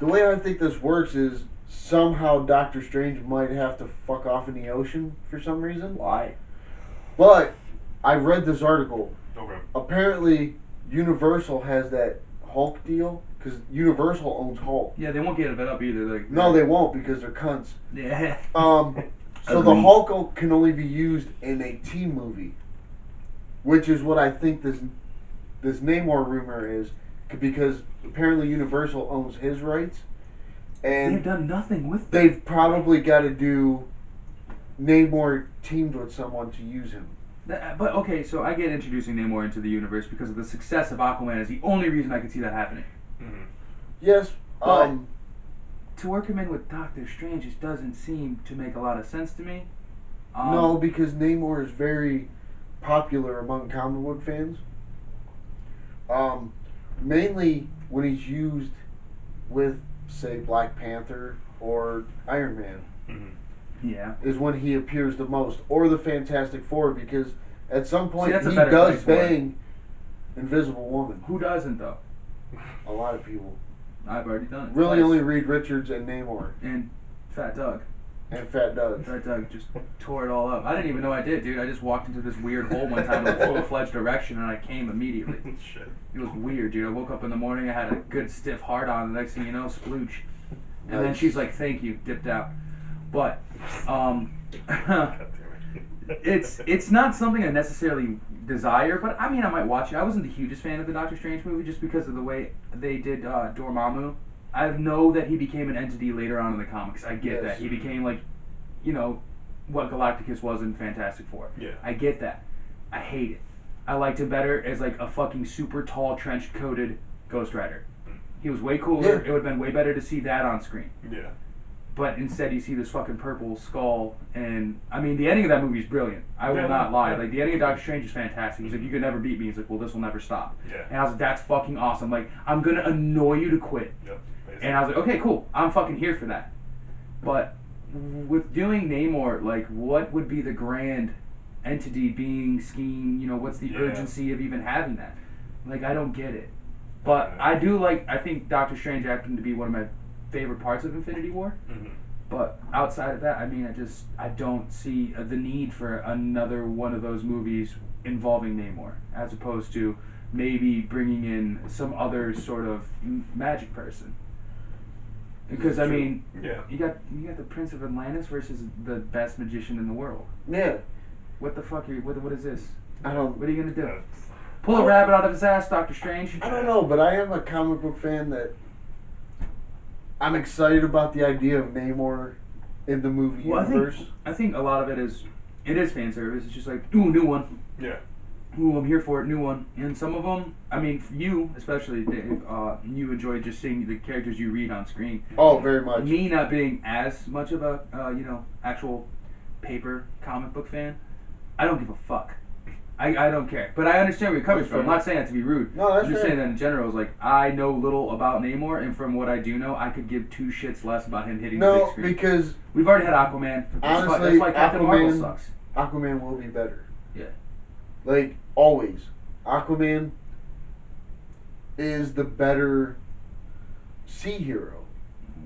the way I think this works is somehow Doctor Strange might have to fuck off in the ocean for some reason. Why? But I read this article. Okay. Apparently, Universal has that Hulk deal because Universal owns Hulk. Yeah, they won't get it up either. Like, No, they won't because they're cunts. Yeah. So the Hulk can only be used in a team movie, which is what I think this Namor rumor is, because apparently Universal owns his rights, and They've done nothing with them. they've probably got to do Namor teamed with someone to use him. But okay, so I get introducing Namor into the universe because of the success of Aquaman is the only reason I could see that happening. Mm-hmm. Yes, But to work him in with Doctor Strange just doesn't seem to make a lot of sense to me. no, because Namor is very popular among comic book fans. Mainly when he's used with, say, Black Panther or Iron Man, Yeah. is when he appears the most, or the Fantastic Four, because at some point that's a he better does place for it. bang Invisible Woman. Who doesn't though? A lot of people. I've already done it. Really twice. only Reed Richards and Namor And Fat Doug. and Fat Doug. Fat Doug just tore it all up. I didn't even know I did, dude. I just walked into this weird hole one time in a full-fledged erection and I came immediately. Shit. It was weird, dude. I woke up in the morning, I had a good stiff hard on, the next thing you know, splooch. And then she's like, thank you, dipped out. But, God damn it. it's not something I necessarily desire, but I mean, I might watch it. I wasn't the hugest fan of the Doctor Strange movie just because of the way they did Dormammu. I know that he became an entity later on in the comics. I get Yes. that. He became like, you know, what Galacticus was in Fantastic Four. Yeah. I get that. I hate it. I liked him better as like a fucking super tall, trench-coated Ghost Rider. He was way cooler. Yeah. It would have been way better to see that on screen. Yeah. But instead, you see this fucking purple skull, and I mean, the ending of that movie is brilliant. I will Yeah, not lie. yeah. Like the ending of Doctor Strange is fantastic. He's like, "You could never beat me." He's like, "Well, this will never stop." Yeah. And I was like, "That's fucking awesome." Like, I'm gonna annoy you to quit. Yep. And I was like, "Okay, cool. I'm fucking here for that." But with doing Namor, like, what would be the grand entity, being, scheme? You know, what's the Yeah. urgency of even having that? Like, I don't get it. But I do like. I think Doctor Strange happened to be one of my favorite parts of Infinity War. Mm-hmm. But outside of that, I mean, I don't see the need for another one of those movies involving Namor, as opposed to maybe bringing in some other sort of magic person. Because I mean, Yeah. you got the Prince of Atlantis versus the best magician in the world. Yeah, What the fuck are you? What is this? I don't. What are you gonna do? That's- Pull a rabbit out of his ass, Doctor Strange? I don't know, but I am a comic book fan that I'm excited about the idea of Namor in the movie Well, universe. I think a lot of it is fan service. It's just like, ooh, new one. Yeah. Ooh, I'm here for it, new one. And some of them, I mean, for you especially, Dave, you enjoy just seeing the characters you read on screen. Oh, very much. Me not being as much of a, actual paper comic book fan, I don't give a fuck. I don't care. But I understand where you're coming That's from. I'm fair. not saying that to be rude. No, that's I'm just fair. saying that in general, it's like, I know little about Namor, and from what I do know, I could give two shits less about him hitting the big No, screen. because We've already had Aquaman. Honestly, That's why Captain Marvel Aquaman- sucks. Aquaman will be better. Yeah. Like, always. Aquaman is the better sea hero,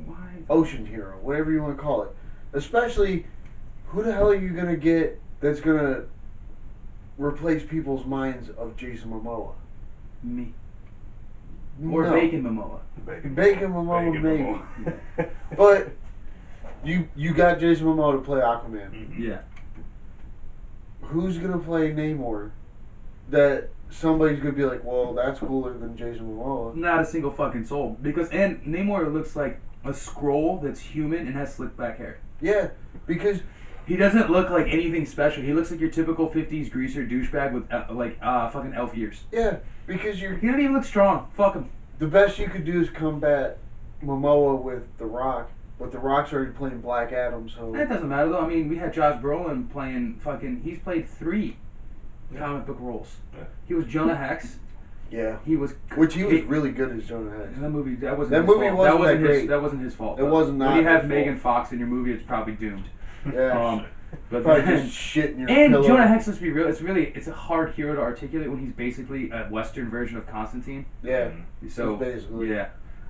Why? ocean hero, whatever you want to call it. Especially, who the hell are you going to get that's going to replace people's minds of Jason Momoa? Me. Or No. Bacon Momoa. Bacon Momoa, maybe. But you got Jason Momoa to play Aquaman. Mm-hmm. Yeah. Who's going to play Namor that somebody's going to be like, well, that's cooler than Jason Momoa? Not a single fucking soul. And Namor looks like a scroll that's human and has slick back hair. Yeah, because He doesn't look like anything special. He looks like your typical 50s greaser douchebag with fucking elf ears. yeah, because He doesn't even look strong. Fuck him. the best you could do is combat Momoa with The Rock, but The Rock's already playing Black Adam, so That doesn't matter though. I mean, we had Josh Brolin playing fucking. He's played 3 comic book roles. Yeah. He was Jonah Hex. yeah, He was. which he was really good as Jonah Hex. That movie. That wasn't. That his movie fault. wasn't that wasn't that his. great. That wasn't his fault. It but was not When you have his Megan fault. Fox in your movie, it's probably doomed. Yeah, But probably then, just shit in your and pillow. Jonah Hex, let's be real, it's a hard hero to articulate when he's basically a Western version of Constantine. Yeah, So basically. yeah,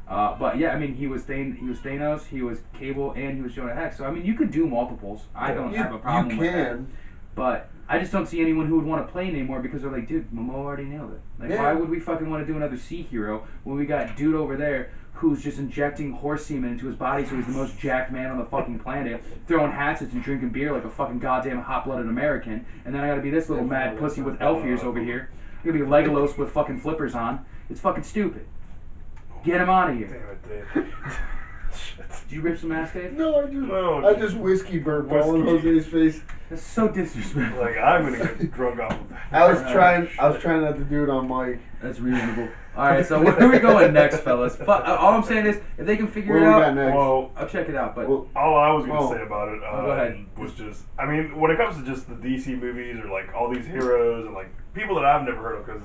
But yeah, I mean, he was Thanos, he was Cable, and he was Jonah Hex. So I mean, you could do multiples. I don't have a problem with that. But I just don't see anyone who would want to play Namor because they're like, dude, Momoa already nailed it. Like, why would we fucking want to do another sea hero when we got dude over there who's just injecting horse semen into his body so he's the most jacked man on the fucking planet, throwing hatchets and drinking beer like a fucking goddamn hot-blooded American, and then I gotta be this little mad pussy with elf ears over here. I'm gonna be Legolas with fucking flippers on. It's fucking stupid. Get him out of here. Damn it, Dave. Shit. Did you rip some ass, Dave? No, I just whiskey burped all in Jose's face. That's so disrespectful. Like, I'm gonna get drunk off of that. I was trying not to do it on mic. That's reasonable. Alright, so where are we going next, fellas? All I'm saying is, if they can figure it out, well, I'll check it out. But all I was going to say about it go ahead. was just, I mean, when it comes to just the DC movies or like all these heroes and like people that I've never heard of, because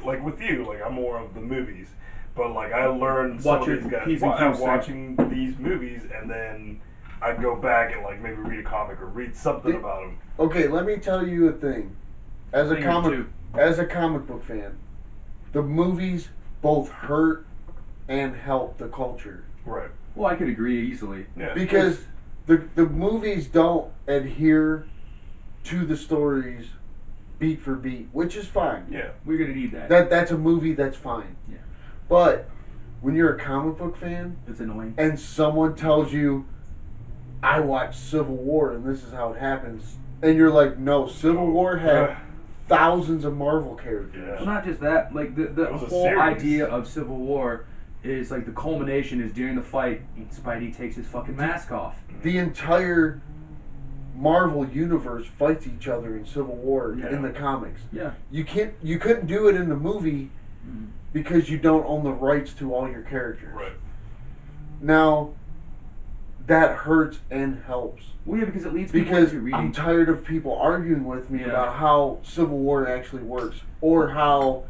like with you, like I'm more of the movies, but like I learned some of these guys watching these movies, and then I'd go back and like maybe read a comic or read something about them. Okay, let me tell you a thing. As a comic book fan, the movies both hurt and help the culture. Right. Well, I could agree easily. Yeah. Because the movies don't adhere to the stories beat for beat, which is fine. Yeah. We're gonna need that. That's a movie, that's fine. Yeah. But when you're a comic book fan, it's annoying. And someone tells you, I watched Civil War and this is how it happens, and you're like, no, Civil War had thousands of Marvel characters. Well, not just that, like the whole idea of Civil War is like the culmination is during the fight, Spidey takes his fucking mask off. The entire Marvel universe fights each other in Civil War in the comics. Yeah. You couldn't do it in the movie because you don't own the rights to all your characters. Right. Now, that hurts and helps. Well, yeah, because it leads people into reading. I'm tired of people arguing with me about how Civil War actually works, or how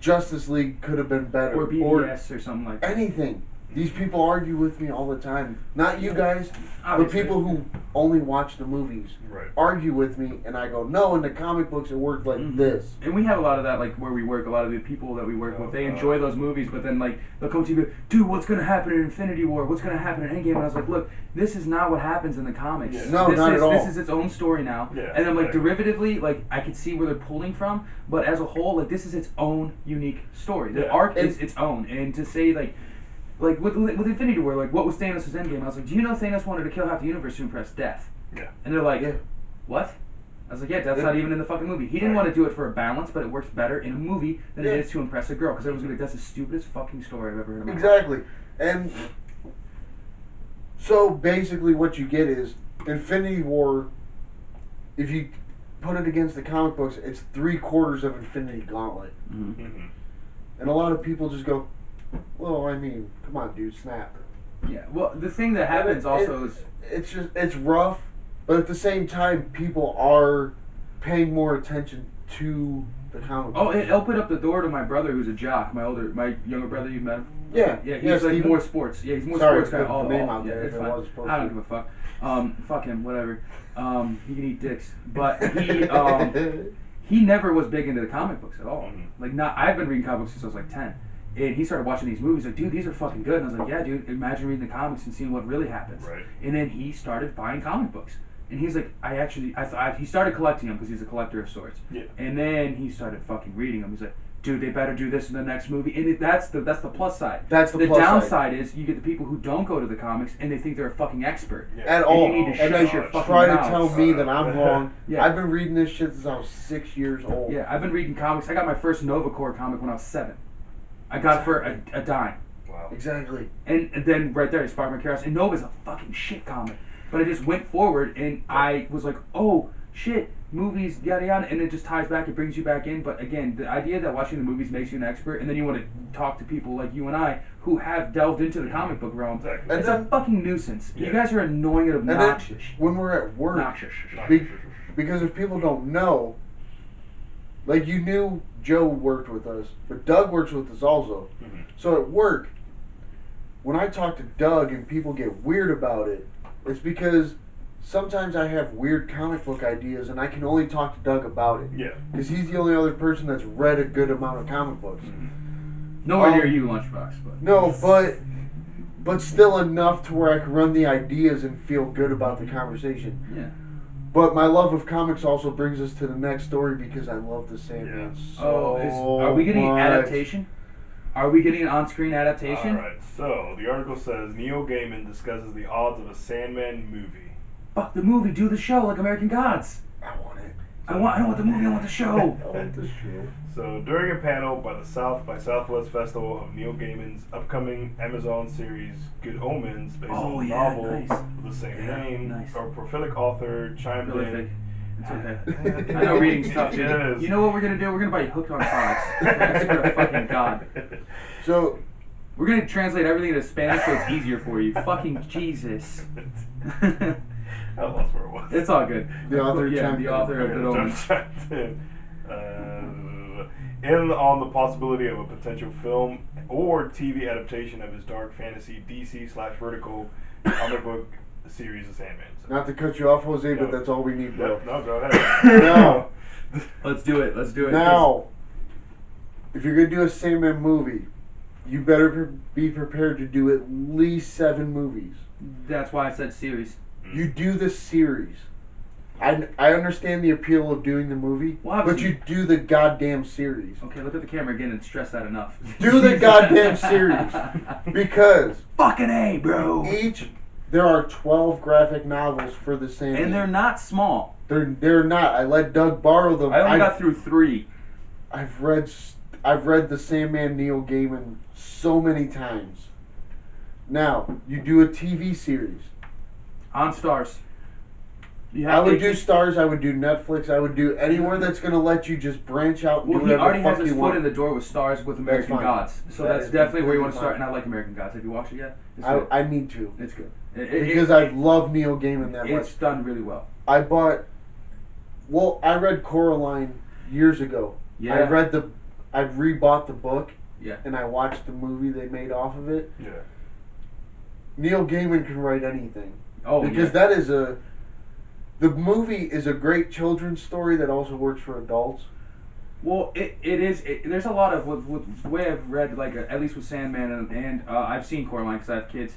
Justice League could have been better, or BBS or something like that. Anything. These people argue with me all the time. Not you guys, Obviously. but people who only watch the movies argue with me, and I go, no, in the comic books it worked like this. And we have a lot of that, like, where we work, a lot of the people that we work with, they enjoy those movies, but then, like, they'll come to you and go, dude, what's going to happen in Infinity War? What's going to happen in Endgame? And I was like, look, this is not what happens in the comics. Yeah. No, not at all. This is its own story now. Yeah, and then, like, derivatively, like, I could see where they're pulling from, but as a whole, like, this is its own unique story. The arc is its own. And to say, like with Infinity War, like, what was Thanos' endgame? I was like, do you know Thanos wanted to kill half the universe to impress Death? Yeah. And they're like, what? I was like, yeah, Death's not even in the fucking movie. He didn't want to do it for a balance, but it works better in a movie than it is to impress a girl. Because everyone's like, that's the stupidest fucking story I've ever heard in my life. Exactly. And so basically what you get is Infinity War, if you put it against the comic books, it's 3/4 of Infinity Gauntlet. Mm-hmm. And a lot of people just go, well, I mean, come on, dude, snap. Yeah, well, the thing that happens is... It's rough, but at the same time, people are paying more attention to the comic books. Oh, it opened up the door to my brother who's a jock, my younger brother, you met him? Yeah. Yeah, he's like more sports. Yeah, he's more sports guy. Oh, name out there. It's fine. I don't give a fuck. Fuck him, whatever. He can eat dicks. But he never was big into the comic books at all. Like, I've been reading comic books since I was like 10. And he started watching these movies, like, dude, these are fucking good. And I was like, yeah, dude, imagine reading the comics and seeing what really happens. Right. And then he started buying comic books. And he's like, he started collecting them because he's a collector of sorts. Yeah. And then he started fucking reading them. He's like, dude, they better do this in the next movie. And that's the plus side. That's the plus downside side. is you get the people who don't go to the comics and they think they're a fucking expert. Yeah. At all. And you need to shut your fucking try mouth. to tell me that I'm wrong. Yeah. I've been reading this shit since I was 6 years old. Yeah, I've been reading comics. I got my first Nova Corps comic when I was 7. I got it for a dime. Wow. Exactly. And then right there, it sparked my curiosity. And Nova's a fucking shit comic. But I just went forward and I was like, oh, shit, movies, yada yada. And it just ties back, it brings you back in. But again, the idea that watching the movies makes you an expert and then you want to talk to people like you and I who have delved into the comic book realm. Exactly. It's a fucking nuisance. Yeah. You guys are annoying and obnoxious. When we're at work, Obnoxious. because if people don't know, like, you knew Joe worked with us, but Doug works with us also. So at work, when I talk to Doug and people get weird about it, it's because sometimes I have weird comic book ideas and I can only talk to Doug about it. Yeah. Because he's the only other person that's read a good amount of comic books. Nowhere near you, Lunchbox. But no, but still enough to where I can run the ideas and feel good about the conversation. Yeah. But my love of comics also brings us to the next story because I love the Sandman are we getting an adaptation? Are we getting an on-screen adaptation? Alright, so the article says Neil Gaiman discusses the odds of a Sandman movie. Fuck the movie, do the show like American Gods. I want it. I don't want the movie, I want the show. I want the show. So during a panel by the South by Southwest Festival of Neil Gaiman's upcoming Amazon series Good Omens, based on the novel with the same name, our prolific author chimed in. It's okay. I know reading stuff. You know what we're gonna do? We're gonna buy you Hooked on Comics. I swear to fucking God. So we're gonna translate everything into Spanish so it's easier for you. Fucking Jesus. I lost where it was. It's all good. The author, the author of Good Omens. In on the possibility of a potential film or TV adaptation of his dark fantasy DC/Vertical comic book series of Sandman. So, not to cut you off, Jose, but that's all we need, bro. Yep, no, go ahead. Now, let's do it. Now, if you're gonna do a Sandman movie, you better be prepared to do at least 7 movies. That's why I said series. You do the series. I understand the appeal of doing the movie, but you do the goddamn series. Okay, look at the camera again and stress that enough. Do the goddamn series. Because... Fucking A, bro! There are 12 graphic novels for the Sandman. And they're not small. They're not. I let Doug borrow them. I only got through 3. I've read the Sandman Neil Gaiman so many times. Now, you do a TV series. On Stars. I would do Stars, I would do Netflix, I would do anywhere that's going to let you just branch out and do whatever the fuck you want. He already has his foot in the door with Stars with American Gods. So that's definitely where you want to start, and I like American Gods. Have you watched it yet? I need to. It's good. Because I love Neil Gaiman that much. It's done really well. I read Coraline years ago. Yeah. I rebought the book. Yeah. And I watched the movie they made off of it. Yeah. Neil Gaiman can write anything. Oh, because the movie is a great children's story that also works for adults. Well, it is. There's a lot of with the way I've read, like at least with Sandman, and I've seen Coraline because I have kids,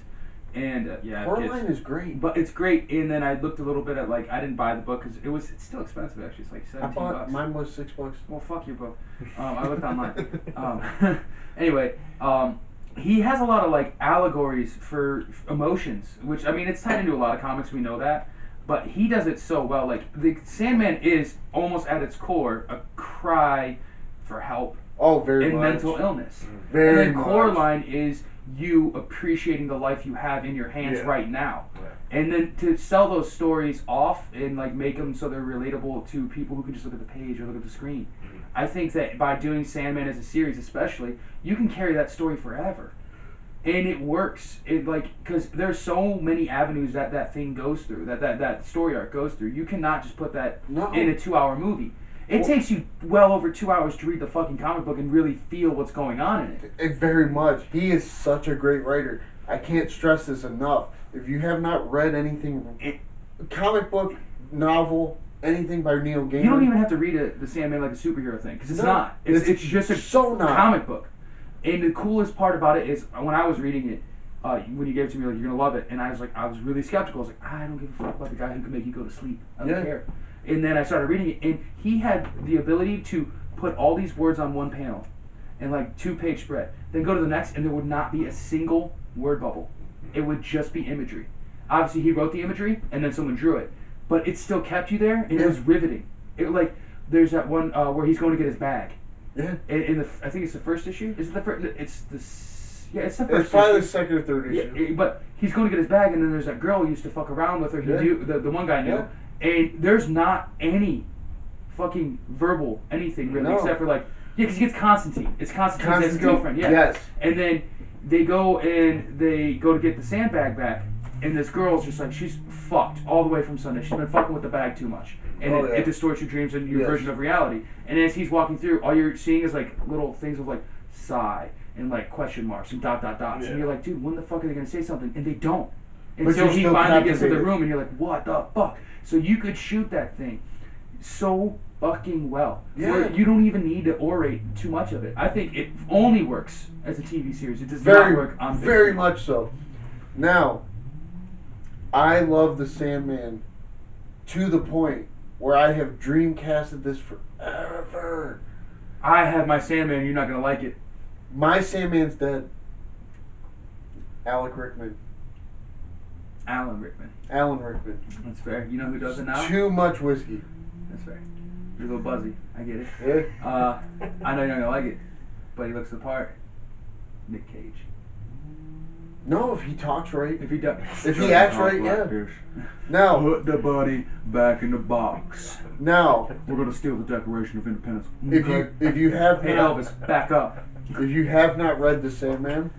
and Coraline is great. But it's great. And then I looked a little bit at I didn't buy the book because it's still expensive actually. It's like $17. Mine was $6. Well, fuck you, bro. I looked online. Anyway, he has a lot of allegories for emotions, which I mean it's tied into a lot of comics. We know that. But he does it so well. The Sandman is almost at its core a cry for help. Oh, very and much. Mental illness. Very and then much. Coraline is you appreciating the life you have in your hands right now. Yeah. And then to sell those stories off and make them so they're relatable to people who can just look at the page or look at the screen. Mm-hmm. I think that by doing Sandman as a series especially, you can carry that story forever. And it works. Because there's so many avenues that thing goes through, that story arc goes through. You cannot just put that in a 2-hour movie. It takes you well over 2 hours to read the fucking comic book and really feel what's going on in it. Very much. He is such a great writer. I can't stress this enough. If you have not read anything, comic book, novel, anything by Neil Gaiman, you don't even have to read the Sandman like a superhero thing because it's not. It's just a comic book. And the coolest part about it is when I was reading it, when you gave it to me, you're gonna love it, and I was really skeptical. I was like, I don't give a fuck about the guy who can make you go to sleep. I don't care. And then I started reading it, and he had the ability to put all these words on one panel, and 2-page spread. Then go to the next, and there would not be a single word bubble. It would just be imagery. Obviously, he wrote the imagery, and then someone drew it, but it still kept you there, and it was riveting. There's that one where he's going to get his bag. Yeah. I think it's the first issue. Is it the first? It's the first. It's probably the second or third issue. Yeah, but he's going to get his bag, and then there's that girl he used to fuck around with, or the one guy knew, and there's not any fucking verbal anything really, except for because he gets Constantine. It's Constantine's ex-girlfriend. Yeah. Yes. And then they go to get the sandbag back, and this girl's just she's fucked all the way from Sunday. She's been fucking with the bag too much. And it distorts your dreams and your version of reality. And as he's walking through, all you're seeing is little things of sigh and question marks and dots. Yeah. And you're like, dude, when the fuck are they going to say something? And they don't. Until he finally gets to the room and you're like, what the fuck? So you could shoot that thing so fucking well. Yeah. Where you don't even need to orate too much of it. I think it only works as a TV series. It does not work on big very screen. much so. Now, I love the Sandman to the point where I have dreamcasted this forever. I have my Sandman. You're not gonna like it. My Sandman's dead. Alan Rickman. Alan Rickman. Alan Rickman. That's fair. You know who does it now? Too much whiskey. That's fair. You're a little buzzy. I get it. Yeah. I know you're not gonna like it, but he looks the part. Nick Cage. No, if he talks right. If he does. If he acts right, yeah. Now, put the body back in the box. Now, we're gonna steal the Declaration of Independence. If you have hey not, Elvis, back up. If you have not read The Sandman,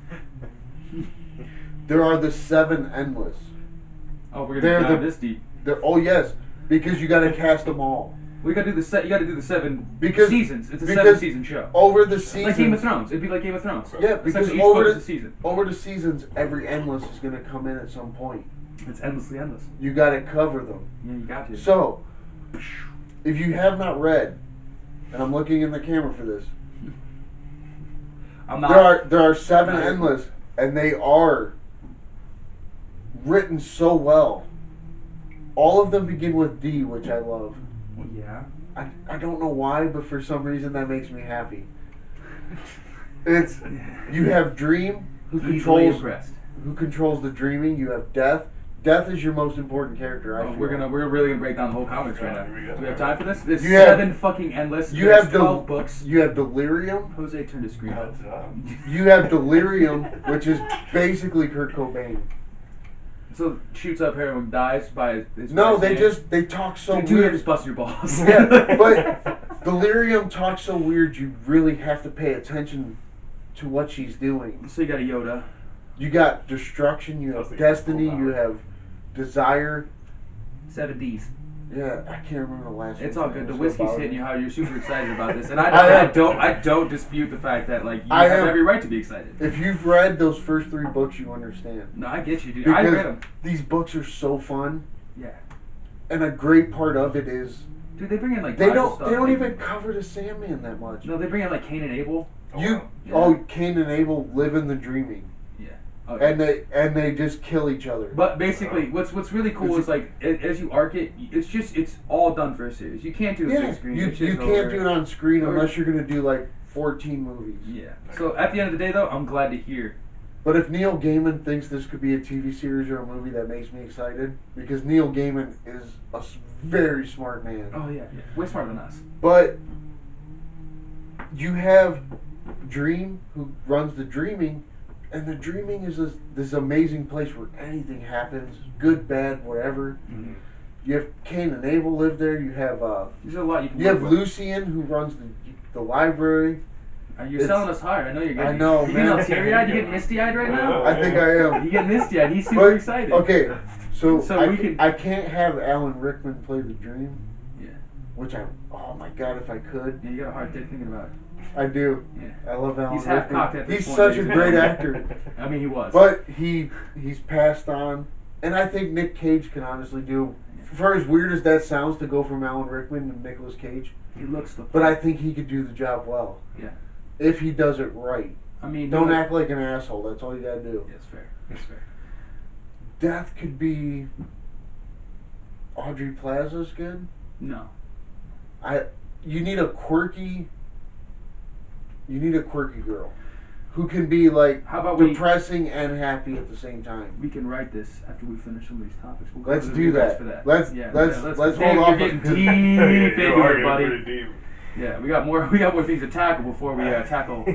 there are the 7 endless. Oh, we're gonna dive this deep. Oh yes, because you got to cast them all. We gotta do the You gotta do the 7 seasons. It's a 7-season show. Over the seasons, like Game of Thrones. It'd be like Game of Thrones. Yeah, it's because like over the season. Over the seasons, every endless is gonna come in at some point. It's endlessly endless. You got to cover them. Yeah, you got to. So, if you have not read, and I'm looking in the camera for this, I'm not. There are 7 endless, and they are written so well. All of them begin with D, which I love. Yeah. I don't know why, but for some reason that makes me happy. It's you have Dream, who controls the dreaming. You have Death. Death is your most important character. We're really gonna break down the whole comics right now. Do we have time for this? There's you 7 fucking endless. You have 12 books. You have Delirium. Jose turned his screen off. You have Delirium, which is basically Kurt Cobain. So shoots up heroin, dies by his. No, they talk so weird. Dude, just bust your balls. Yeah, but Delirium talks so weird. You really have to pay attention to what she's doing. So you got a Yoda. You got Destruction. You have Destiny. You have Desire. 7 Ds. Yeah, I can't remember the last one. It's all good. The whiskey's hitting you hard. You're super excited about this, and I don't dispute the fact that like you have every right to be excited. If you've read those first 3 books, you understand. No, I get you, dude. Because I read them. These books are so fun. Yeah. And a great part of it is, dude, they bring in like they don't even cover the Sandman that much. No, they bring in like Cain and Abel. Cain and Abel live in the dreaming. Yeah. Okay. And they just kill each other. But basically, what's really cool is like as you arc it, it's all done for a series. You can't do a big screen. You can't do it on screen unless you're gonna do like 14 movies. Yeah. So at the end of the day, though, I'm glad to hear. But if Neil Gaiman thinks this could be a TV series or a movie, that makes me excited because Neil Gaiman is a very smart man. Oh yeah, way smarter than us. But you have Dream, who runs the dreaming. And the dreaming is this amazing place where anything happens, good, bad, whatever. Mm-hmm. You have Cain and Abel live there. You have there's a lot you can. You have Lucian, who runs the library. You're selling us hard. I know you're getting. I know, man. Man. You getting all teary-eyed? You getting misty-eyed right now? I think I am. You getting misty-eyed? He's super excited. Okay, so I can't have Alan Rickman play the dream. Yeah. Which oh my god, if I could. Yeah, you got a hard day thinking about it. I do. Yeah. I love Alan He's half Rickman. cocked at this He's point. such a great actor. I mean, he was. But he's passed on, and I think Nick Cage can honestly do. For as weird as that sounds, to go from Alan Rickman to Nicolas Cage, he looks the. But I think he could do the job well. Yeah. If he does it right. I mean, don't act like an asshole. That's all you gotta do. That's fair. That's fair. Death could be. Aubrey Plaza's good. No. You need a quirky girl who can be like depressing and happy at the same time. We can write this after we finish some of these topics. Let's do that. For that. Let's hold off. You're getting deep into it, buddy. Pretty deep. Yeah, we got more things to tackle before we tackle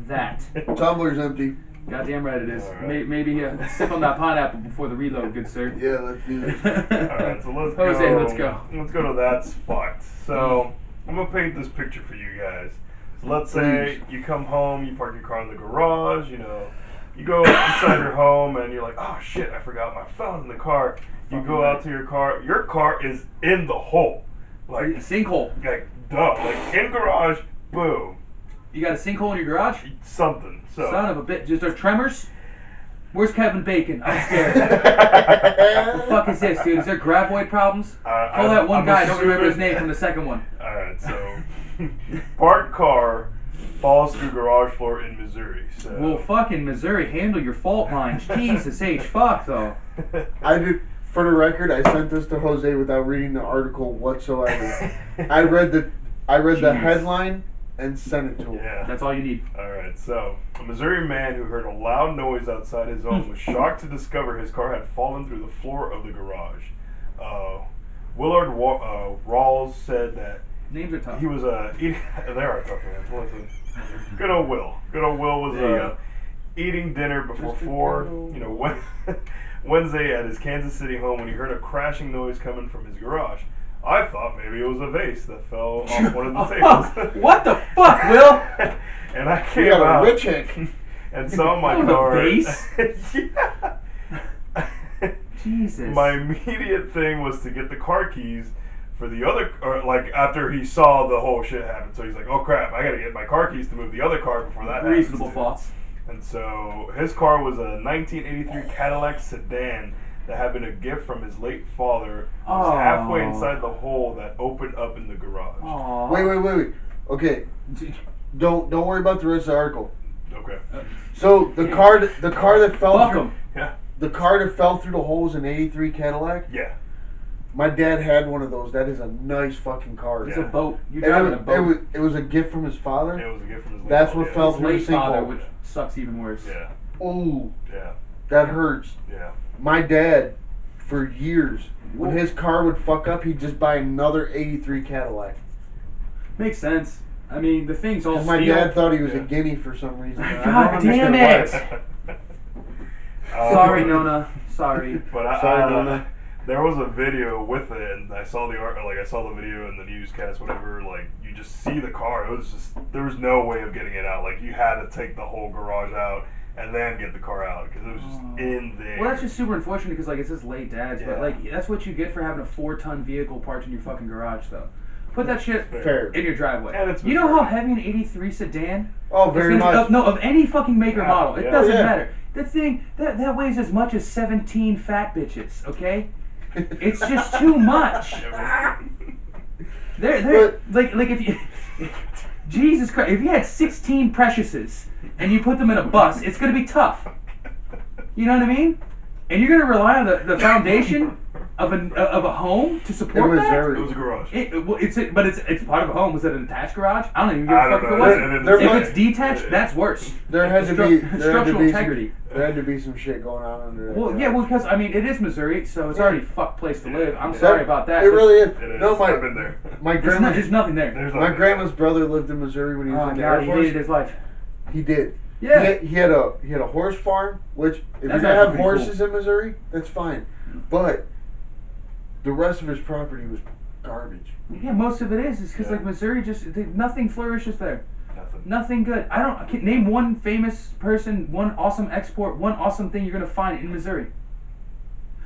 that. Tumbler's empty. Goddamn right it is. Right. Maybe sip on that pineapple before the reload, good sir. Yeah, let's do it. Alright, so let's Jose, go. let's go. Let's go to That's Fucked. So, I'm going to paint this picture for you guys. So let's say you come home, you park your car in the garage, you go inside your home and you're like, oh shit, I forgot my phone in the car. You go out to your car is in the hole. Like a sinkhole. Like, duh. Like, in garage, boom. You got a sinkhole in your garage? Something. So son of a bitch. Just there's tremors? Where's Kevin Bacon? I'm scared. What the fuck is this, dude? Is there graboid problems? Call that one guy. I don't remember his name from the second one. Alright, so parked car falls through garage floor in Missouri. So. Well, fucking Missouri, handle your fault lines. Jesus H. Fuck, though. I did. For the record, I sent this to Jose without reading the article whatsoever. I read the headline and sent it to him. Yeah. That's all you need. Alright, so a Missouri man who heard a loud noise outside his home was shocked to discover his car had fallen through the floor of the garage. Willard Rawls said that Names are tough. he was eating. They are tough, man. Listen. Good old Will. Good old Will was eating dinner before 4, Wednesday at his Kansas City home when he heard a crashing noise coming from his garage. I thought maybe it was a vase that fell off one of the tables. What the fuck, Will? And I came out rich chick. and saw my That was car. A vase? Yeah. Jesus. My immediate thing was to get the car keys for the other, or like after he saw the whole shit happen. So he's like, "Oh crap, I gotta get my car keys to move the other car before that happens." Reasonable thoughts. And so his car was a 1983 Cadillac sedan that had been a gift from his late father. It was halfway inside the hole that opened up in the garage. Aww. Wait. Okay, don't worry about the rest of the article. Okay. So the car that fell Fuck through 'em. Yeah. the car that fell through the hole was an '83 Cadillac. Yeah. My dad had one of those. That is a nice fucking car. It's a boat. You're And driving a boat. it was a gift from his father. It was a gift from his late That's father. what fell His through late the father, sinkhole. which sucks even worse. Yeah. Ooh, Yeah. that hurts. Yeah. My dad, for years, when his car would fuck up, he'd just buy another '83 Cadillac. Makes sense. I mean, the thing's all 'Cause my steel. dad thought he was Yeah. a guinea for some reason. I don't God damn understand it! why. Sorry, Nona. Sorry. But Sorry, Nona. there was a video with it, and I saw I saw the video in the newscast, whatever. Like, you just see the car. It was just, there was no way of getting it out. Like, you had to take the whole garage out and then get the car out because it was just in there. Well, that's just super unfortunate because, like, it's his late dad's, but, Yeah. like, that's what you get for having a 4-ton vehicle parked in your fucking garage, though. Put that shit Fair. in your driveway. And it's you know how heavy an '83 sedan? Oh, very is much. of any fucking make or model. It Yeah. doesn't Yeah. matter. That thing that weighs as much as 17 fat bitches. Okay, it's just too much. They're like if you. Jesus Christ! If you had 16 Preciouses and you put them in a bus, it's gonna be tough. You know what I mean? And you're gonna rely on the foundation of a home to support that. It was a garage. It's part of a home. Was it an attached garage? I don't even give I a don't fuck if it know. wasn't. There If it's detached, that's worse. There had to be structural integrity. There had to be some shit going on under there. Well, yeah, well, because I mean, it is Missouri, so it's Yeah. already a fucked place to live. I'm Yeah. sorry about that. It really is. It is. No, I've been there. my There's nothing there. There's my nothing grandma's brother lived in Missouri when he was Oh in the God, Air he Force. hated his life. He did. Yeah. He had a horse farm, which if That's you're gonna actually have pretty horses in Missouri, that's fine. But the rest of his property was garbage. Yeah, most of it is because Yeah. like Missouri, nothing flourishes there. Nothing. Nothing good. I can name one famous person, one awesome export, one awesome thing you're gonna find in Missouri.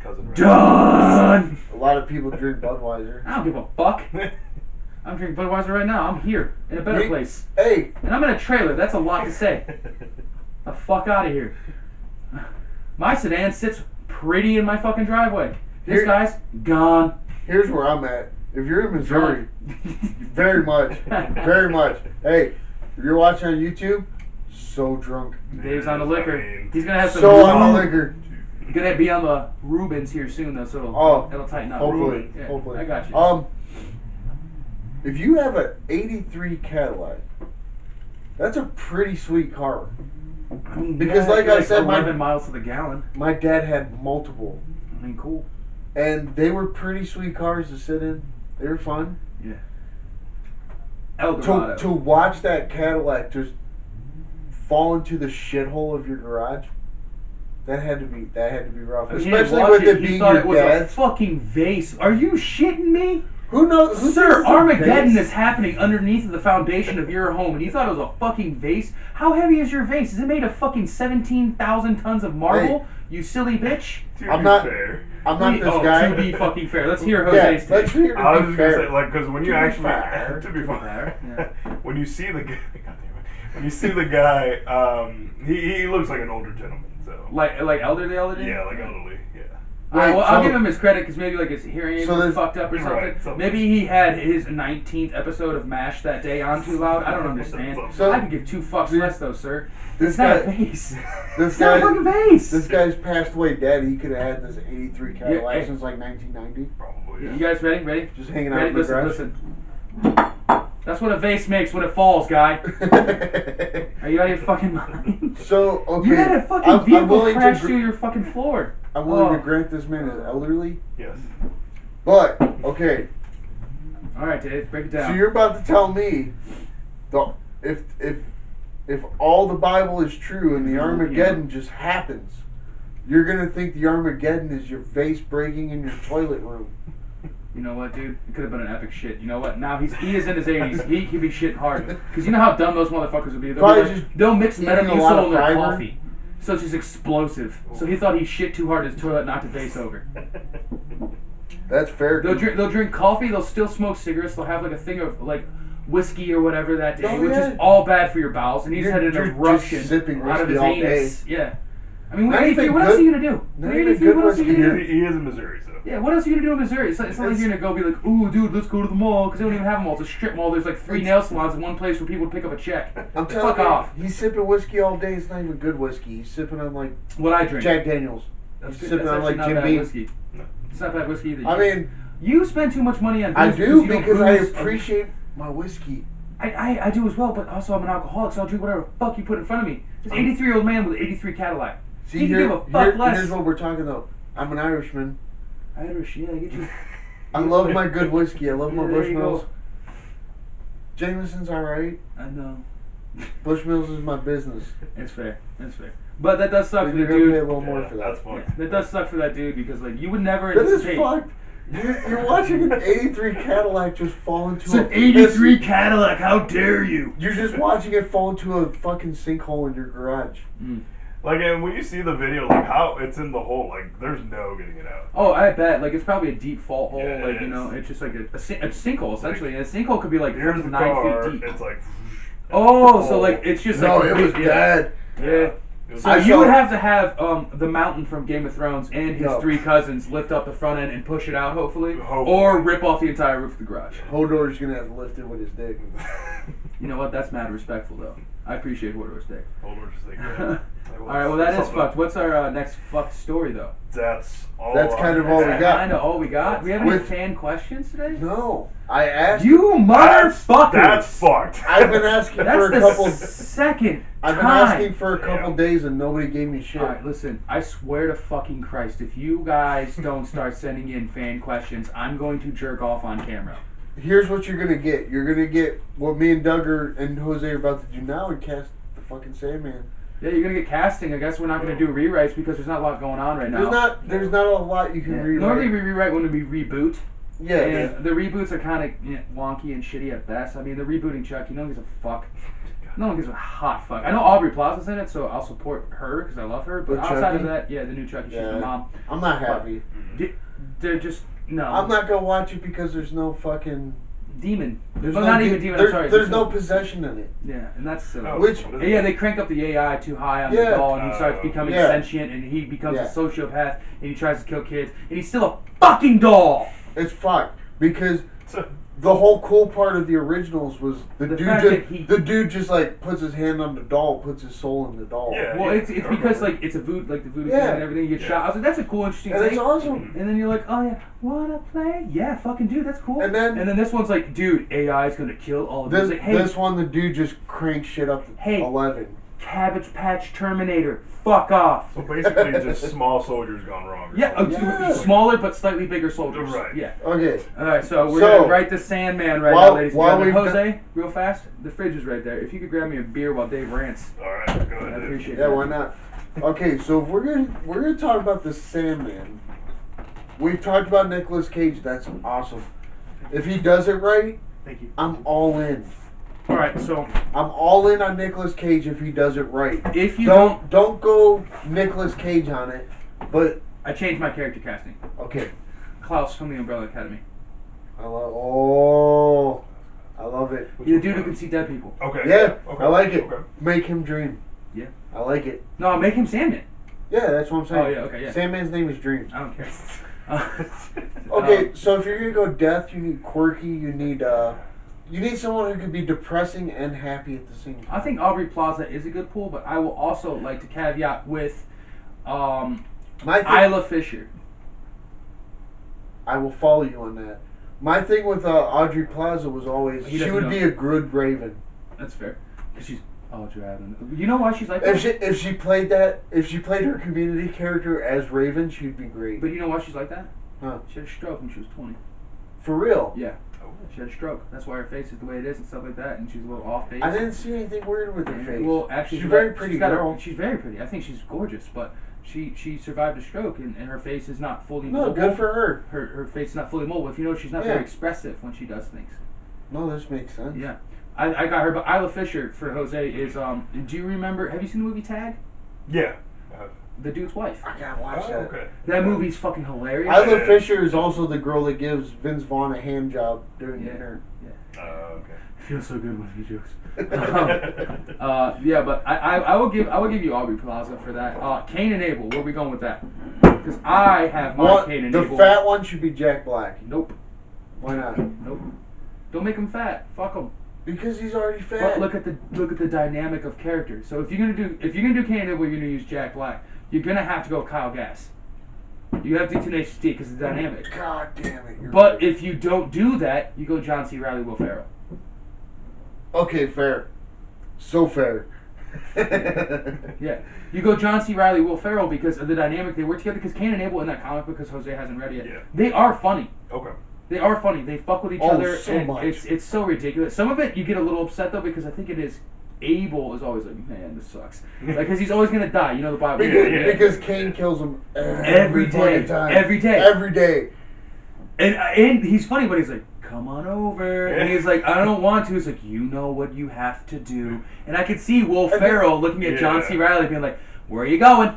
Cousin Ray. Done. A lot of people drink Budweiser. I don't give a fuck. I'm drinking Budweiser right now. I'm here in a better Me- place, Hey, and I'm in a trailer. That's a lot to say. The fuck out of here. My sedan sits pretty in my fucking driveway. This Here- guy's gone. here's where I'm at. If you're in Missouri, very much, very much. Hey, if you're watching on YouTube, so drunk. Dave's on the I liquor. mean, He's gonna have some. So on the liquor. Gonna be on the Rubens here soon though, so Oh, it'll tighten up. hopefully, Yeah, hopefully. I got you. If you have an '83 Cadillac, that's a pretty sweet car. I mean, because like I said, 11 miles to the gallon. My dad had multiple, I mean, cool. and they were pretty sweet cars to sit in. They were fun. Yeah. Eldorado. To watch that Cadillac just fall into the shithole of your garage, that had to be rough. He didn't Especially watch with it He being thought your it was a dad's. fucking vase. Are you shitting me? Who knows? Who Sir, thinks it's a Armageddon vase? is happening underneath the foundation of your home, and you thought it was a fucking vase? How heavy is your vase? Is it made of fucking 17,000 tons of marble? You silly bitch. To I'm be not- fair. I'm not this guy. To be fucking fair. Let's hear Yeah, Jose's let's take. hear I was to be just gonna fair. say, like, because when you To be actually, fair. to be fair, Yeah. when you see the guy, God damn it, when you see the guy, he looks like an older gentleman. So Like elderly? Yeah, like elderly. Yeah. Well, I'll give him his credit because maybe like his hearing aids were fucked up or something. Right, maybe he had his 19th episode of MASH that day on too loud. I don't understand. So, I could give 2 fucks less though, sir. This It's not guy, a face. this It's not a guy, fucking face. this guy's passed away dead. He could have had this '83 Cadillac since like 1990. Probably. You guys ready? Ready? Just hanging out Ready? in the garage. Listen. That's what a vase makes when it falls, guy. Are you out of your fucking mind? So, okay. You had a fucking vehicle crash to through your fucking floor. I'm willing to grant this man is elderly. Yes. But, okay. Alright, Dave, break it down. So you're about to tell me, if all the Bible is true and the Armageddon just happens, you're gonna think the Armageddon is your vase breaking in your toilet room. You know what, dude? It could have been an epic shit. You know what? Now he is in his 80s. He could be shitting hard. Because you know how dumb those motherfuckers would be? They'll mix Metamucil in their coffee. So it's just explosive. So he thought he shit too hard in his toilet, knocked the vase over. That's fair. They'll drink coffee. They'll still smoke cigarettes. They'll have like a thing of like whiskey or whatever that day, which is all bad for your bowels. And he's had an eruption out of his anus. Yeah. I mean, what else are you gonna do? What else are you gonna do? He is in Missouri, so. Yeah, what else are you gonna do in Missouri? It's not like you're gonna go be like, ooh, dude, let's go to the mall, because they don't even have a mall. It's a strip mall. There's like 3 nail salons in one place where people would pick up a check. I'm telling Fuck you, off. He's sipping whiskey all day. It's not even good whiskey. He's sipping on like what I drink. Jack Daniels. That's He's sipping on actually like not Jim bad Beam. whiskey. No. It's not bad whiskey either. I mean, you spend too much money on booze. I do because I booze. appreciate my whiskey. I do as well, but also I'm an alcoholic, so I'll drink whatever the fuck you put in front of me. This 83-year-old man with an 83 Cadillac. See, he can give a fuck less. Here's what we're talking though. I'm an Irishman. Irish, yeah, I get you. I love my good whiskey. I love my there you Bushmills. go. Jameson's alright. I know. Bushmills is my business. It's fair. It's fair. But that does suck for the You're gonna pay a dude. little more for that. That's fine. Yeah, that does suck for that dude because like you would never That is anticipate. fucked. You're watching an 83 Cadillac just fall into It's an 83 Cadillac. How dare you? You're just watching it fall into a fucking sinkhole in your garage. Like, and when you see the video, like how it's in the hole, like there's no getting it out. Oh, I bet. Like it's probably a deep fault hole. Yeah, like you know, it's just like a sinkhole essentially. And a sinkhole could be like Here's the 9 car. feet deep. It's like. Oh, so like it's just No, like it was bad. Yeah. So you would have to have the mountain from Game of Thrones and his 3 cousins lift up the front end and push it out, hopefully, or rip off the entire roof of the garage. Hodor's gonna have to lift it with his dick. You know what? That's mad respectful, though. I appreciate Hodor's dick. Hodor's dick. Yeah. All right, well that is fucked. What's our next fucked story, though? That's all. That's kind of all we got. Kind of all we got. We have any fan questions today? No, I asked. You motherfuckers! That's fucked. I've been asking for a couple. Second. I've been asking for a couple days and nobody gave me shit. Alright, listen, I swear to fucking Christ, if you guys don't start sending in fan questions, I'm going to jerk off on camera. Here's what you're gonna get. You're gonna get what me and Doug and Jose are about to do now and cast the fucking Sandman. Yeah, you're gonna get casting. I guess we're not gonna do rewrites because there's not a lot going on right now. There's not a lot you can rewrite. Normally we rewrite when we reboot. Yeah. And the reboots are kind of wonky and shitty at best. I mean, the rebooting Chucky, no one gives a fuck. No one gives a hot fuck. I know Aubrey Plaza's in it, so I'll support her because I love her. But outside of that, yeah, the new Chucky, she's the mom. I'm not happy. They're just no. I'm not gonna watch it because there's no fucking demon. There's not even demon. I'm sorry. There's no possession in it. Yeah, and that's silly. Which they crank up the AI too high on the doll, and he starts becoming sentient, and he becomes a sociopath, and he tries to kill kids, and he's still a fucking doll. It's fucked because the whole cool part of the originals was the dude just like puts his hand on the doll, puts his soul in the doll. Yeah, well, it's because like it's a voodoo, like the voodoo thing and everything. You get shot. I was like, that's a cool, interesting thing. It's awesome. And then you're like, oh yeah, wanna play? Yeah, fucking dude, that's cool. And then this one's like, dude, AI is gonna kill all of this. Like, hey, this one, the dude just cranks shit up to 11. Cabbage Patch Terminator, fuck off. So basically, just small soldiers gone wrong. Smaller but slightly bigger soldiers. Right. Yeah. Okay. All right, so we're gonna write the Sandman now, ladies and gentlemen. Jose, real fast, the fridge is right there. If you could grab me a beer while Dave rants. All right, go ahead. I appreciate that. Yeah, why not? Okay, so if we're gonna talk about the Sandman. We've talked about Nicolas Cage. That's awesome. If he does it right, thank you. I'm all in. All right, so I'm all in on Nicolas Cage if he does it right. If you don't go Nicolas Cage on it, but I changed my character casting. Okay. Klaus from the Umbrella Academy. I love it. He's a dude who can see dead people. Okay. Yeah, Okay. I like it. Okay. Make him dream. Yeah. I like it. No, make him Sandman. Yeah, that's what I'm saying. Oh yeah, okay, yeah. Sandman's name is Dreams. I don't care. Okay, so if you're gonna go death, you need quirky. You need someone who could be depressing and happy at the same time. I think Aubrey Plaza is a good pool, but I will also like to caveat with Isla Fisher. I will follow you on that. My thing with Aubrey Plaza was always she would be a good Raven. That's fair, because she's Raven. You know why she's like that? If she played her community character as Raven, she'd be great. But you know why she's like that? Huh? She had a stroke when she was 20. For real? Yeah. She had a stroke. That's why her face is the way it is and stuff like that, and she's a little off base. I didn't see anything weird with her face. Well, actually, she's very pretty girl. She's very pretty. I think she's gorgeous, but she survived a stroke, and her face is not fully mobile. No, good for her. Her face is not fully mobile. If you know, she's not very expressive when she does things. No, this makes sense. Yeah. I got her, but Isla Fisher for Jose is, do you remember, have you seen the movie Tag? Yeah. The dude's wife. I gotta watch that. Okay. That movie's fucking hilarious. Isla Fisher is also the girl that gives Vince Vaughn a hand job during dinner. Yeah. Okay. It feels so good when he jokes. Yeah, but I will give you Aubrey Plaza for that. Cain and Abel, where are we going with that? Because I have my Cain and Abel. The fat one should be Jack Black. Nope. Why not? Nope. Don't make him fat. Fuck him. Because he's already fat. But look at the dynamic of character. So if you're gonna do Cain and Abel, you're gonna use Jack Black. You're gonna have to go Kyle Gass. You have to do Tenacious D because of the dynamic. God damn it! But if you don't do that, you go John C. Reilly, Will Ferrell. Okay, fair. So fair. Yeah, you go John C. Reilly, Will Ferrell because of the dynamic they work together. Because Cain and Abel in that comic, because Jose hasn't read it yet, they are funny. Okay. They are funny. They fuck with each other, so and much. it's so ridiculous. Some of it you get a little upset though because I think it is. Abel is always like, man, this sucks. Like, because he's always gonna die. You know the Bible. Because Cain kills him every day. Every day. And he's funny, but he's like, come on over. And he's like, I don't want to. He's like, you know what you have to do. And I could see Will Ferrell looking at John C. Reilly being like, where are you going?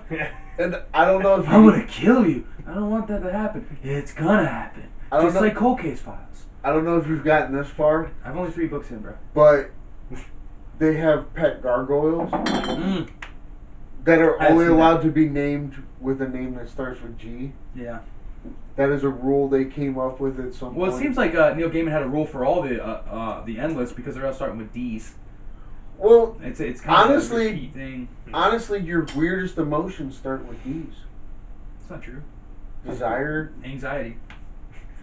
And I don't know if I'm gonna kill you. I don't want that to happen. It's gonna happen. Just like Cold Case Files. I don't know if you've gotten this far. I've only 3 books in, bro. But they have pet gargoyles that are only allowed to be named with a name that starts with G. Yeah. That is a rule they came up with at some point. Well, it seems like Neil Gaiman had a rule for all the Endless because they're all starting with D's. Well, it's kind of a repeat thing. Honestly, your weirdest emotions start with D's. It's not true. Desire. Anxiety.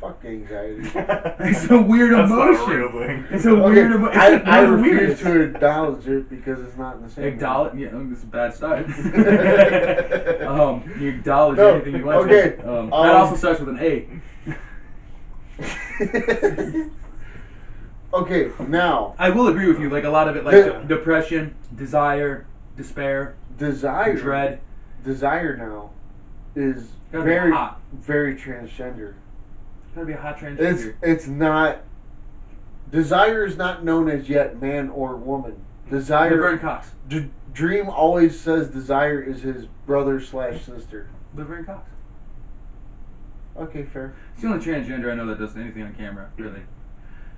Fuck anxiety. It's a weird emotion. That's not a real thing. It's a weird emotion. I refuse to acknowledge it because it's not in the same. Acknowledge? Yeah, this is a bad start. You acknowledge anything you want to. That also starts with an A. Okay, now. I will agree with you. Like a lot of it, like depression, desire, despair, dread. Desire now is very hot. Very transgender. Gotta be a hot transgender. It's not. Desire is not known as yet man or woman. Desire. Laverne Cox. Dream always says Desire is his brother/sister. Laverne Cox. Okay, fair. It's the only transgender I know that does anything on camera, really.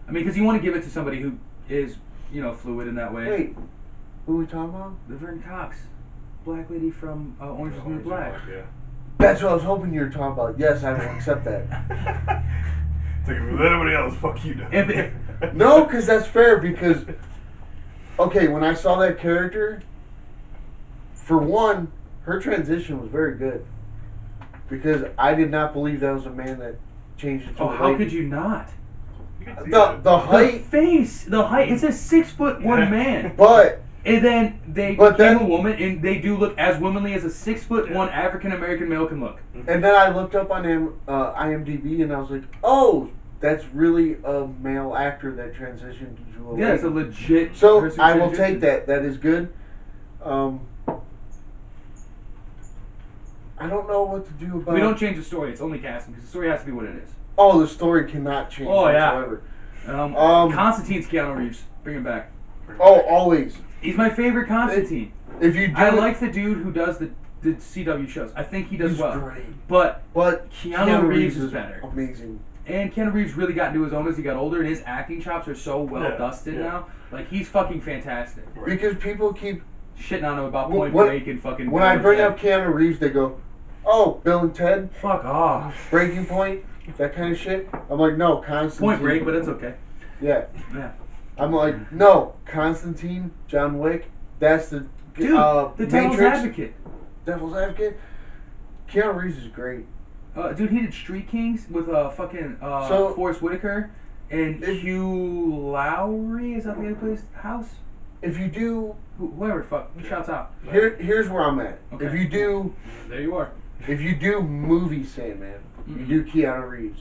I mean, because you want to give it to somebody who is, fluid in that way. Wait, who are we talking about? Laverne Cox, black lady from Orange is the New Black. Yeah. That's what I was hoping you were talking about. Yes, I will accept that. It's like, with anybody else, fuck you, Doug. No, because that's fair, because, okay, when I saw that character, for one, her transition was very good. Because I did not believe that was a man that changed it to a lady. How could you not? The height. The height. It's a 6'1" man. But. And then they became a woman, and they do look as womanly as a 6'1" African American male can look. And then I looked up on IMDb, and I was like, oh, that's really a male actor that transitioned to a lady. Yeah, it's a legit. So I will take that. That is good. I don't know what to do about. We don't change the story. It's only casting because the story has to be what it is. Oh, the story cannot change whatsoever. Constantine's Keanu Reeves. Bring him back. Oh, always. He's my favorite Constantine. I like the dude who does the CW shows. I think he does well. Great. But Keanu Reeves is better. Amazing. And Keanu Reeves really got into his own as he got older, and his acting chops are so well dusted now. Like, he's fucking fantastic. Because people keep shitting on him about Point Break and fucking. When I bring up Keanu Reeves, they go, "Oh, Bill and Ted." Fuck off. Breaking Point, that kind of shit. I'm like, no, Constantine. Point Break, but it's okay. Yeah. Yeah. I'm like, no, Constantine, John Wick. That's the dude. The Devil's Advocate. Devil's Advocate. Keanu Reeves is great. Dude, he did Street Kings with fucking Forrest Whitaker and Hugh Lowry. Is that the guy who plays House? If you do, whoever, fuck, shouts out. Here's where I'm at. Okay. If you do, there you are. If you do movie Sandman, you do Keanu Reeves.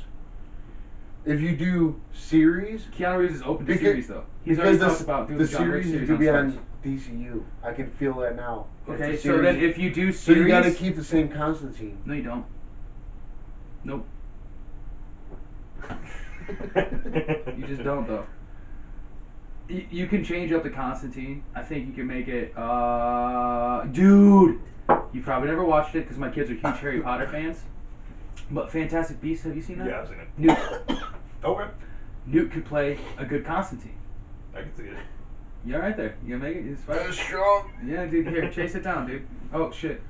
If you do series, Keanu Reeves is open to series though. He's because already talked about doing the John Wick series is to be on DCU. I can feel that now. Okay, so then if you do series, so you got to keep the same Constantine. No, you don't. Nope. You just don't though. You can change up the Constantine. I think you can make it. Dude, you probably never watched it because my kids are huge Harry Potter fans. But Fantastic Beasts, have you seen that? Yeah, I've seen it. Newt. Okay. Newt could play a good Constantine. I can see it. You're right there. You gonna make it? It's fine. That's strong. Yeah, dude. Here, chase it down, dude. Oh shit.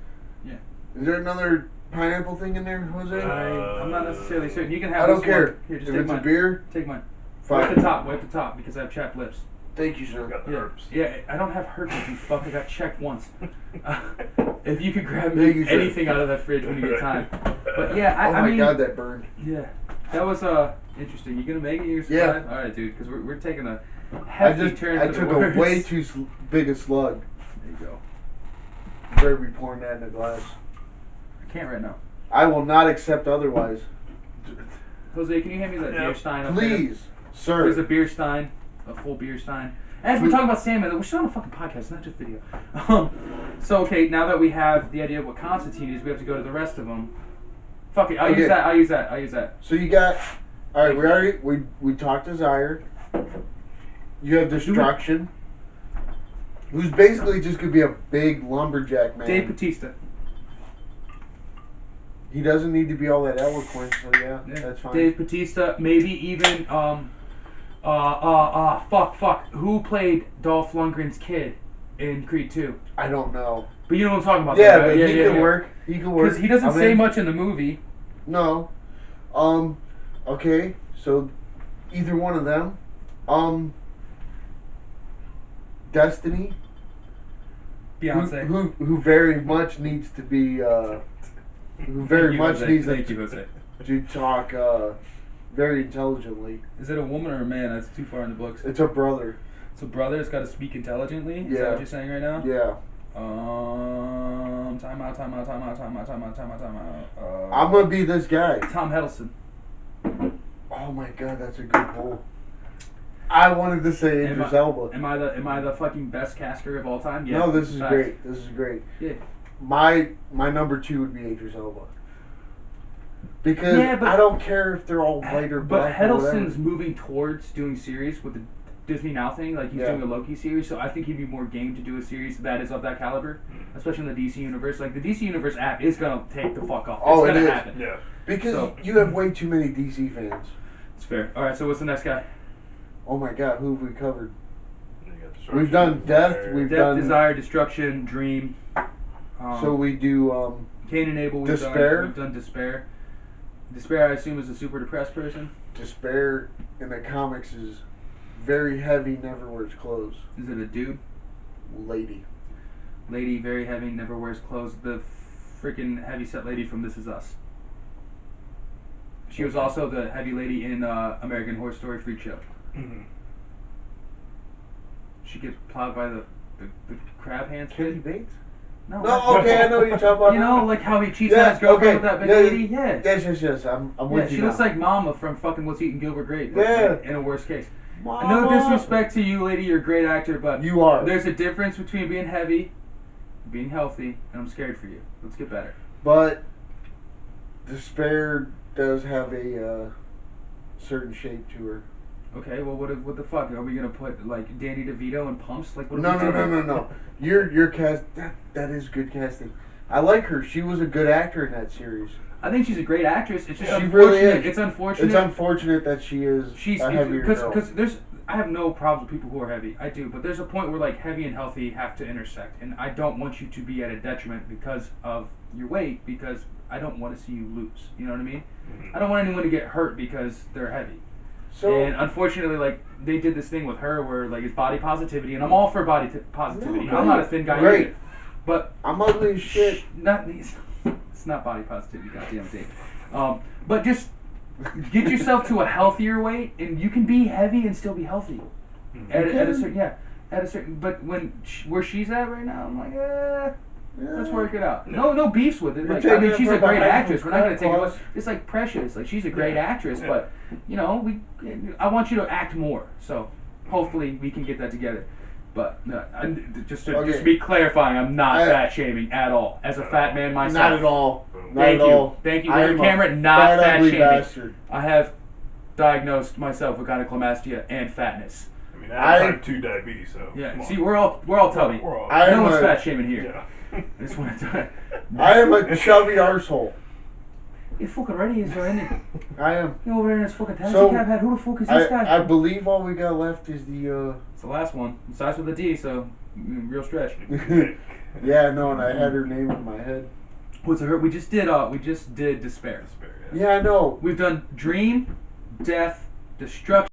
Yeah. Is there another pineapple thing in there, Jose? I'm not necessarily certain. You can have. I don't this care. One. Here, just if take it's mine. a beer, take mine. Fine. Wipe the top because I have chapped lips. Thank you, sir. Got the herpes. Yeah, I don't have herpes, you fuck. I got checked once. If you could grab me anything out of that fridge when you get time. But yeah, I mean, God, that burned. Yeah, that was interesting. You gonna make it? You survive? Yeah. All right, dude. Because we're taking a hefty turn. I took a way too big a slug. There you go. You better be pouring that in a glass. I can't right now. I will not accept otherwise. Jose, can you hand me that beer stein up there? Please, sir. There's a beer stein, a full beer stein. As we're talking about Sandman, we're still on a fucking podcast, not just video. So okay, now that we have the idea of what Constantine is, we have to go to the rest of them. Fuck it, I'll use that. So you got, all right. We talked Desire. You have Destruction, who's basically just gonna be a big lumberjack man. Dave Bautista. He doesn't need to be all that eloquent, so yeah. That's fine. Dave Bautista, maybe even fuck. Who played Dolph Lundgren's kid in Creed 2? I don't know. But you know what I'm talking about. Yeah, though, right? but he can work. He can work. Because he doesn't say much in the movie. No. Okay, so either one of them. Destiny. Beyonce. Who very much needs to be who very much needs to talk very intelligently. Is it a woman or a man? That's too far in the books. It's a brother. It's a brother that's got to speak intelligently? Is that what you're saying right now? Yeah. Time out. I'm gonna be this guy. Tom Hiddleston. Oh my god, that's a good poll. I wanted to say Idris Elba. Am I the fucking best caster of all time? Yeah. No, this is great. This is great. Yeah. My number 2 would be Idris Elba. Because I don't care if they're all white or black. But Hiddleston's moving towards doing series with the Disney Now thing, like he's doing a Loki series, so I think he'd be more game to do a series that is of that caliber, especially in the DC universe. Like the DC universe app is gonna take the fuck off. It's gonna happen. Yeah. Because you have way too many DC fans. It's fair. All right, so what's the next guy? Oh my god, who have we covered? We've done Death. We've done Desire, Destruction, Dream. So we do Cain and Abel. Despair. We've done Despair. Despair, I assume, is a super depressed person. Despair in the comics is very heavy, never wears clothes. Is it a dude? Lady, very heavy, never wears clothes. The freaking heavy-set lady from This Is Us. She was also the heavy lady in American Horror Story Freak Show. Mm-hmm. She gets plowed by the crab hands. Kenny Bates? No, okay, I know what you're talking about. You know, like how he cheats on his girlfriend with that big lady? Yeah. Yes. I'm with you. She looks like Mama from fucking What's Eating Gilbert Grape. Yeah. In a worst case. Mama. No disrespect to you, lady. You're a great actor, but you are. There's a difference between being heavy, being healthy, and I'm scared for you. Let's get better. But Despair does have a certain shape to her. Okay, well, what the fuck? Are we gonna put like Danny DeVito in Pumps? Like what? No. Your cast that is good casting. I like her. She was a good actor in that series. I think she's a great actress. It's just she unfortunate. really is. It's unfortunate. It's unfortunate that she is a heavier girl. Because I have no problems with people who are heavy. I do, but there's a point where like heavy and healthy have to intersect, and I don't want you to be at a detriment because of your weight, because I don't want to see you lose. You know what I mean? I don't want anyone to get hurt because they're heavy. So, and unfortunately, like they did this thing with her where like it's body positivity, and I'm all for body positivity. I'm not a thin guy either, but I'm ugly as shit. Not these. It's not body positivity, goddamn Dave. But just get yourself to a healthier weight, and you can be heavy and still be healthy. At a certain. But where she's at right now, I'm like, let's work it out. No beefs with it. Like, I mean, she's a great actress. We're not gonna take it away. It's like Precious. Like she's a great actress, but you know, I want you to act more. So hopefully we can get that together. But just to be clarifying, I'm not fat shaming at all. As a fat man myself, not at all. Thank you. With the camera, not fat shaming. Bastard. I have diagnosed myself with gynecomastia and fatness. I mean, I have type 2 diabetes, so yeah. See, we're all tubby. No one's fat shaming here. Yeah. I just want to. I am a chubby arsehole. You're fucking ready, is there any? I am. You're over there in this fucking taxi cab head. Who the fuck is this guy? I believe all we got left is the. It's the last one. It starts with a D, so real stretch. Yeah, no, and I had her name in my head. What's her? We just did despair. Yeah, I know. We've done dream, death, destruction.